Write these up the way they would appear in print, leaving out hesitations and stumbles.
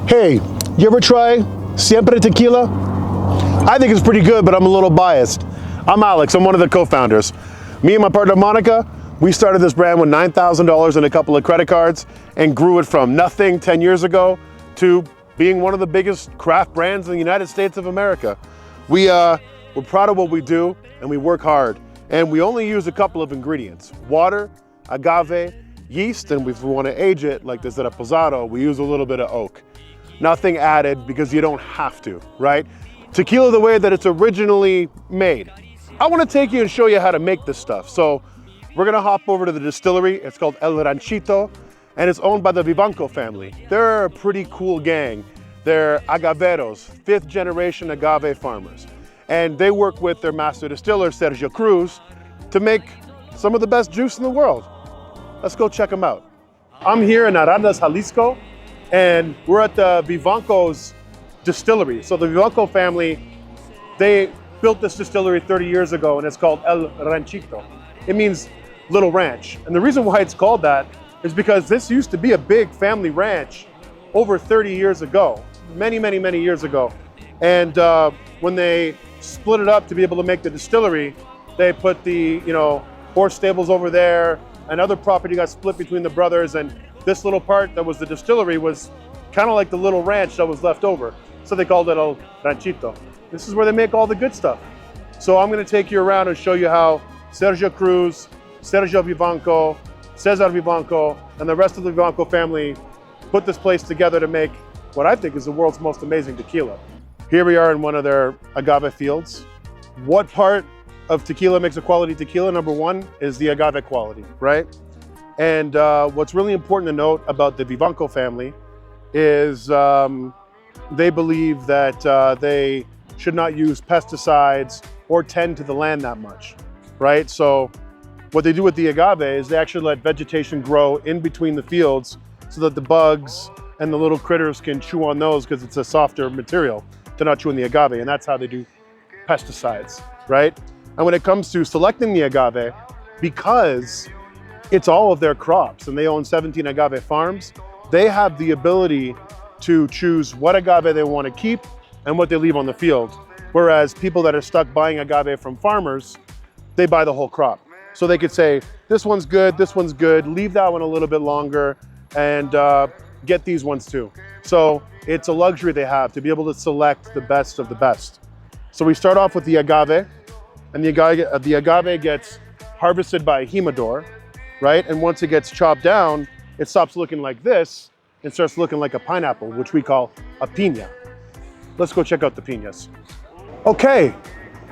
Hey, you ever try Siempre Tequila? I think it's pretty good, but I'm a little biased. I'm Alex, I'm one of the co-founders. Me and my partner Monica, we started this brand with $9,000 and a couple of credit cards and grew it from nothing 10 years ago to being one of the biggest craft brands in the United States of America. We're proud of what we do and we work hard. And we only use a couple of ingredients: water, agave, yeast, and if we want to age it like this at Reposado, we use a little bit of oak. Nothing added because you don't have to, right? Tequila the way that it's originally made. I want to take you and show you how to make this stuff. So we're gonna hop over to the distillery. It's called El Ranchito, and it's owned by the Vivanco family. They're a pretty cool gang. They're agaveros, 5th generation agave farmers. And they work with their master distiller, Sergio Cruz, to make some of the best juice in the world. Let's go check them out. I'm here in Arandas, Jalisco, and we're at the Vivanco's distillery. So the Vivanco family, they built this distillery 30 years ago, and it's called El Ranchito. It means little ranch. And the reason why it's called that is because this used to be a big family ranch over 30 years ago, many years ago. And when they split it up to be able to make the distillery, they put the horse stables over there, and other property got split between the brothers, and this little part that was the distillery was kind of like the little ranch that was left over. So they called it El Ranchito. This is where they make all the good stuff. So I'm gonna take you around and show you how Sergio Cruz, Sergio Vivanco, Cesar Vivanco, and the rest of the Vivanco family put this place together to make what I think is the world's most amazing tequila. Here we are in one of their agave fields. What part of tequila makes a quality tequila? Number one is the agave quality, right? And what's really important to note about the Vivanco family is they believe that they should not use pesticides or tend to the land that much, right? So what they do with the agave is they actually let vegetation grow in between the fields so that the bugs and the little critters can chew on those because it's a softer material to not chew on the agave, and that's how they do pesticides, right? And when it comes to selecting the agave, because it's all of their crops and they own 17 agave farms, they have the ability to choose what agave they want to keep and what they leave on the field. Whereas people that are stuck buying agave from farmers, they buy the whole crop. So they could say, this one's good, leave that one a little bit longer, and get these ones too. So it's a luxury they have to be able to select the best of the best. So we start off with the agave, and the agave gets harvested by a humidor, right? And once it gets chopped down, it stops looking like this and starts looking like a pineapple, which we call a piña. Let's go check out the piñas. Okay,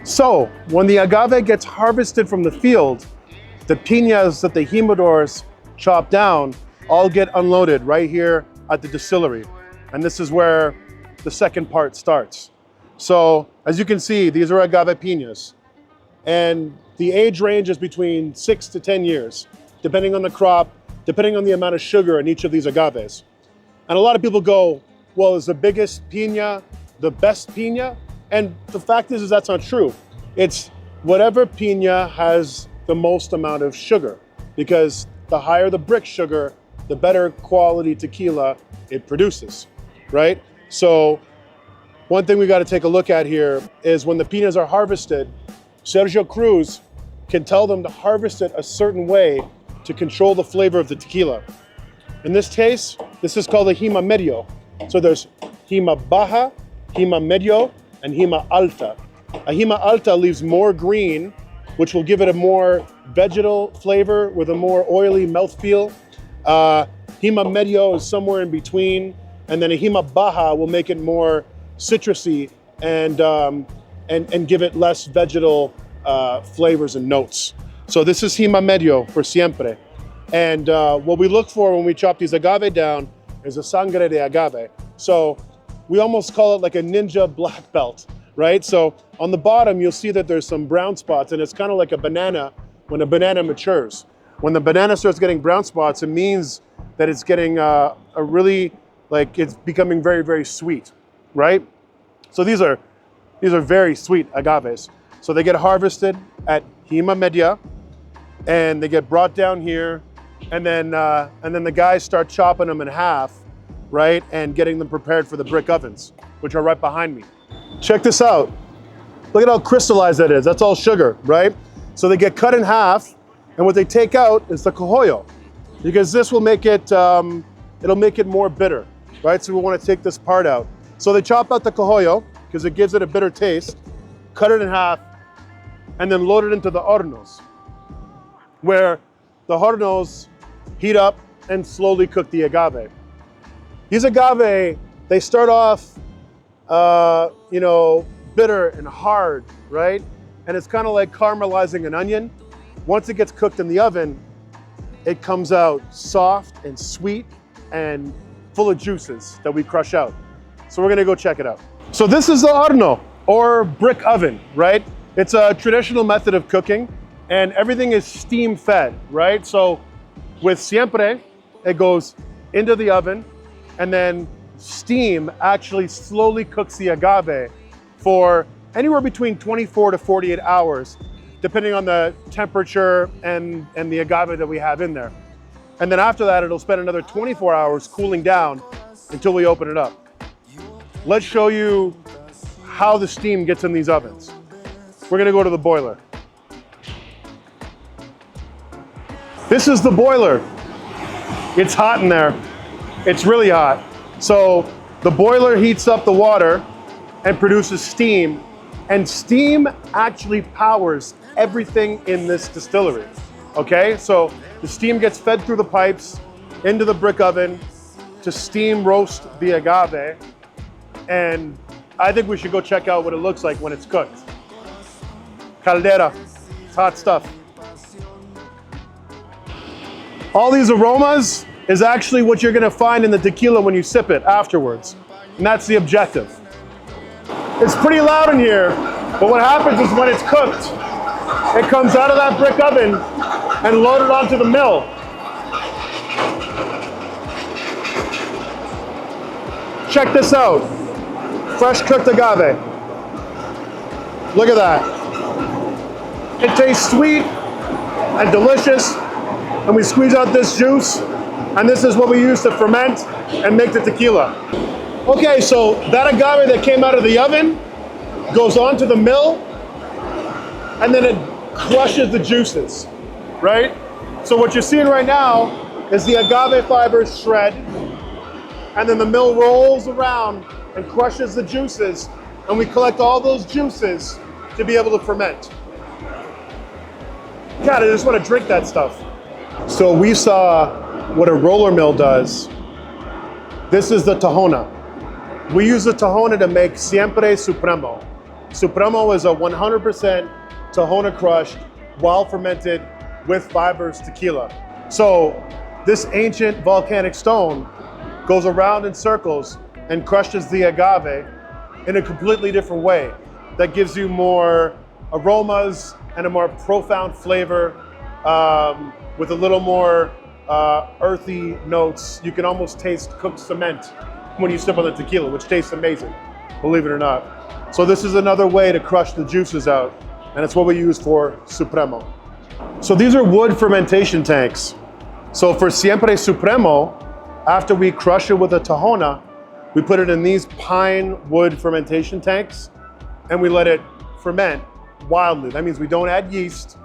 so when the agave gets harvested from the field, the piñas that the humidors chop down all get unloaded right here at the distillery. And this is where the second part starts. So as you can see, these are agave piñas. And the age range is between 6 to 10 years, depending on the crop, depending on the amount of sugar in each of these agaves. And a lot of people go, well, is the biggest piña the best piña? And the fact is that's not true. It's whatever piña has the most amount of sugar, because the higher the brick sugar, the better quality tequila it produces, right? So one thing we got to take a look at here is when the piñas are harvested, Sergio Cruz can tell them to harvest it a certain way to control the flavor of the tequila. In this case, this is called a Jima Medio. So there's Jima Baja, Jima Medio, and Jima Alta. A Jima Alta leaves more green, which will give it a more vegetal flavor with a more oily mouthfeel. Jima Medio is somewhere in between, and then a Jima Baja will make it more citrusy and give it less vegetal flavors and notes. So this is Jima Medio for Siempre. And what we look for when we chop these agave down is a sangre de agave. So we almost call it like a ninja black belt, right? So on the bottom, you'll see that there's some brown spots, and it's kind of like a banana when a banana matures. When the banana starts getting brown spots, it means that it's getting it's becoming very sweet, right? So these are very sweet agaves. So they get harvested at Jima Media, and they get brought down here, and then the guys start chopping them in half right? And getting them prepared for the brick ovens, which are right behind me. Check this out. Look at how crystallized that is. That's all sugar, right? So they get cut in half, and what they take out is the cogollo, because this will make it, it'll make it more bitter, right? So we want to take this part out. So they chop out the cogollo, because it gives it a bitter taste, cut it in half, and then load it into the hornos, where the hornos heat up and slowly cook the agave. These agave, they start off, you know, bitter and hard, right? And it's kind of like caramelizing an onion. Once it gets cooked in the oven, it comes out soft and sweet and full of juices that we crush out. So we're gonna go check it out. So this is the horno, or brick oven, right? It's a traditional method of cooking, and everything is steam fed, right? So with Siempre, it goes into the oven, and then steam actually slowly cooks the agave for anywhere between 24 to 48 hours, depending on the temperature and the agave that we have in there. And then after that, it'll spend another 24 hours cooling down until we open it up. Let's show you how the steam gets in these ovens. We're gonna go to the boiler. This is the boiler. It's hot in there. It's really hot. So the boiler heats up the water and produces steam, and steam actually powers everything in this distillery, okay? So the steam gets fed through the pipes into the brick oven to steam roast the agave, and I think we should go check out what it looks like when it's cooked. Caldera, it's hot stuff. All these aromas is actually what you're gonna find in the tequila when you sip it afterwards, and that's the objective. It's pretty loud in here, but what happens is when it's cooked, it comes out of that brick oven and loaded onto the mill. Check this out. Fresh cooked agave. Look at that. It tastes sweet and delicious, and we squeeze out this juice, and this is what we use to ferment and make the tequila. Okay, so that agave that came out of the oven goes onto the mill, and then it crushes the juices, right? So what you're seeing right now is the agave fibers shred, and then the mill rolls around and crushes the juices, and we collect all those juices to be able to ferment. God, I just want to drink that stuff. So we saw what a roller mill does. This is the tahona. We use the tahona to make Siempre Supremo. Supremo is a 100% tahona crushed, while fermented with fibers tequila. So this ancient volcanic stone goes around in circles and crushes the agave in a completely different way that gives you more aromas and a more profound flavor with a little more earthy notes. You can almost taste cooked cement when you sip on the tequila, which tastes amazing, believe it or not. So this is another way to crush the juices out, and it's what we use for Supremo. So these are wood fermentation tanks. So for Siempre Supremo, after we crush it with a tahona, we put it in these pine wood fermentation tanks, and we let it ferment wildly. That means we don't add yeast.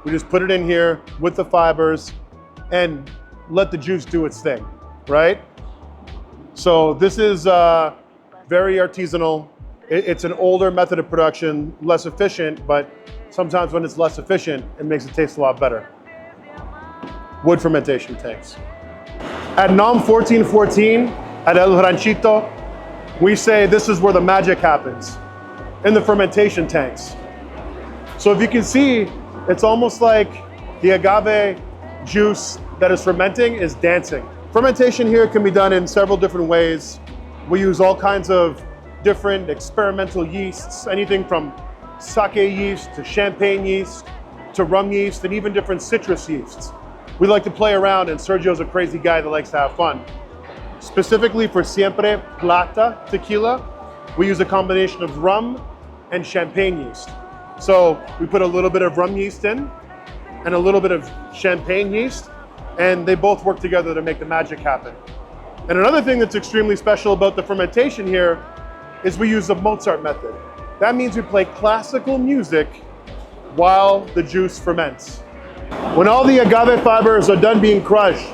We just put it in here with the fibers and let the juice do its thing, right? So this is very artisanal. It's an older method of production, less efficient, but sometimes when it's less efficient, it makes it taste a lot better. Wood fermentation tanks. At NOM 1414, at El Ranchito, we say this is where the magic happens, in the fermentation tanks. So if you can see, it's almost like the agave juice that is fermenting is dancing. Fermentation here can be done in several different ways. We use all kinds of different experimental yeasts, anything from sake yeast to champagne yeast to rum yeast, and even different citrus yeasts. We like to play around, and Sergio's a crazy guy that likes to have fun. Specifically for Siempre Plata tequila, we use a combination of rum and champagne yeast. So we put a little bit of rum yeast in and a little bit of champagne yeast, and they both work together to make the magic happen. And another thing that's extremely special about the fermentation here is we use the Mozart method. That means we play classical music while the juice ferments. When all the agave fibers are done being crushed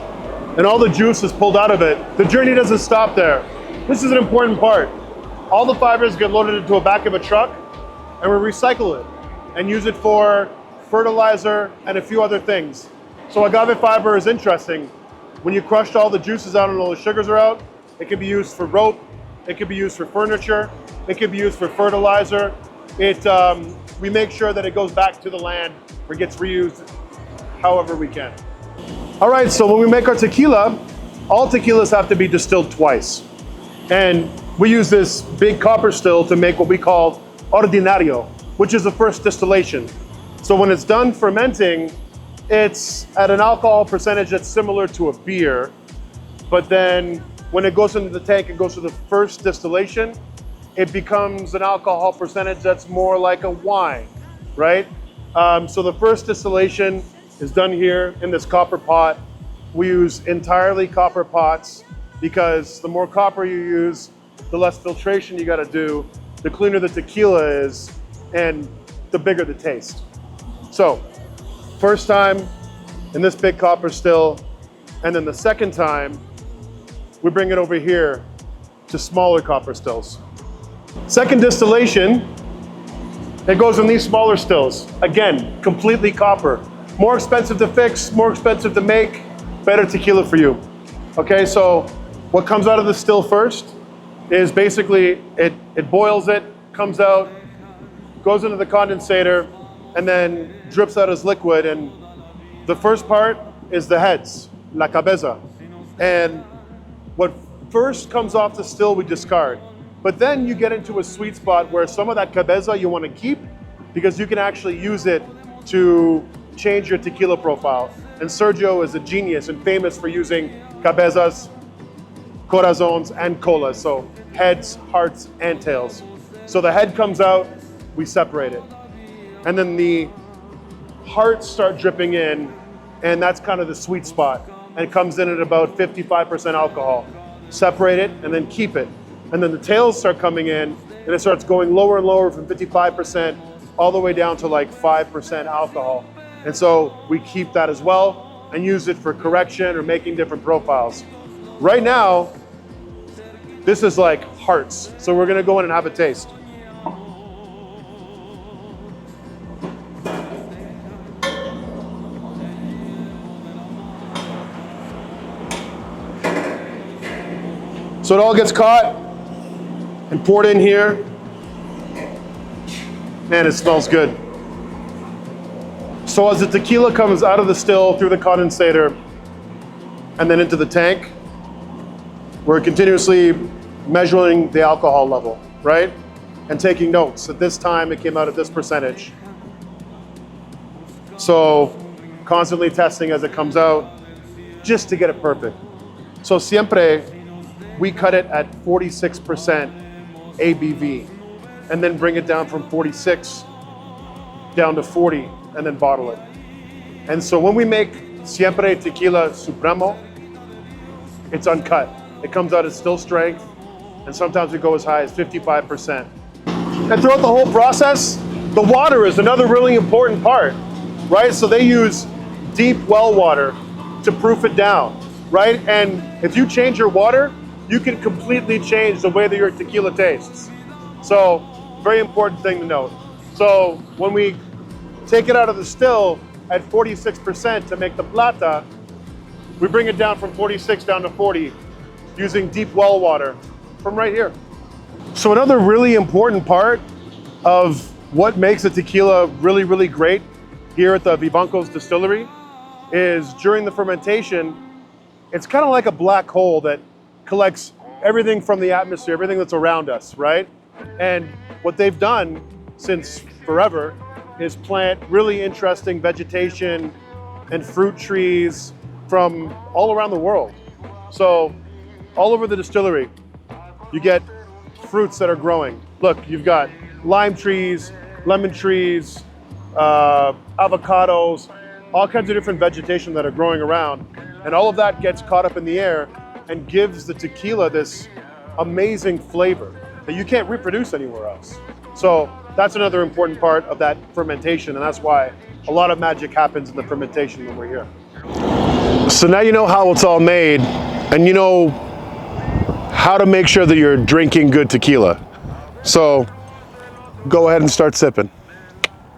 and all the juice is pulled out of it, the journey doesn't stop there. This is an important part. All the fibers get loaded into a back of a truck and we recycle it and use it for fertilizer and a few other things. So agave fiber is interesting. When you crushed all the juices out and all the sugars are out, it can be used for rope, it can be used for furniture, it can be used for fertilizer. We make sure that it goes back to the land or gets reused however we can. All right, so when we make our tequila, all tequilas have to be distilled twice. And we use this big copper still to make what we call ordinario, which is the first distillation. So when it's done fermenting, it's at an alcohol percentage that's similar to a beer, but then when it goes into the tank and goes to the first distillation, it becomes an alcohol percentage that's more like a wine, right? So the first distillation is done here in this copper pot. We use entirely copper pots because the more copper you use, the less filtration you gotta do, the cleaner the tequila is, and the bigger the taste. So, first time in this big copper still, and then the second time, we bring it over here to smaller copper stills. Second distillation, it goes in these smaller stills. Again, completely copper. More expensive to fix, more expensive to make, better tequila for you. Okay, so what comes out of the still first is basically, it boils it, comes out, goes into the condensator, and then drips out as liquid. And the first part is the heads, la cabeza. And what first comes off the still, we discard. But then you get into a sweet spot where some of that cabeza you want to keep because you can actually use it to change your tequila profile. And Sergio is a genius and famous for using cabezas, corazones, and colas. So heads, hearts, and tails. So the head comes out, we separate it. And then the hearts start dripping in, and that's kind of the sweet spot. And it comes in at about 55% alcohol. Separate it and then keep it. And then the tails start coming in, and it starts going lower and lower from 55% all the way down to like 5% alcohol. And so we keep that as well and use it for correction or making different profiles. Right now, this is like hearts. So we're gonna go in and have a taste. So it all gets caught and poured in here. Man, it smells good. So as the tequila comes out of the still through the condensator and then into the tank, we're continuously measuring the alcohol level, right? And taking notes. At this time, it came out at this percentage. So constantly testing as it comes out just to get it perfect. So Siempre, we cut it at 46% ABV and then bring it down from 46 down to 40 and then bottle it. And so when we make Siempre Tequila Supremo, it's uncut. It comes out at still strength, and sometimes we go as high as 55%. And throughout the whole process, the water is another really important part, right? So they use deep well water to proof it down, right? And if you change your water, you can completely change the way that your tequila tastes. So, very important thing to note. So, when we take it out of the still at 46% to make the Plata, we bring it down from 46 down to 40 using deep well water from right here. So another really important part of what makes a tequila really, really great here at the Vivanco's distillery is during the fermentation, it's kind of like a black hole that collects everything from the atmosphere, everything that's around us, right? And what they've done since forever is plant really interesting vegetation and fruit trees from all around the world. So all over the distillery, you get fruits that are growing. Look, you've got lime trees, lemon trees, avocados, all kinds of different vegetation that are growing around. And all of that gets caught up in the air and gives the tequila this amazing flavor that you can't reproduce anywhere else. So that's another important part of that fermentation, and that's why a lot of magic happens in the fermentation when we're here. So now you know how it's all made, and you know how to make sure that you're drinking good tequila. So go ahead and start sipping.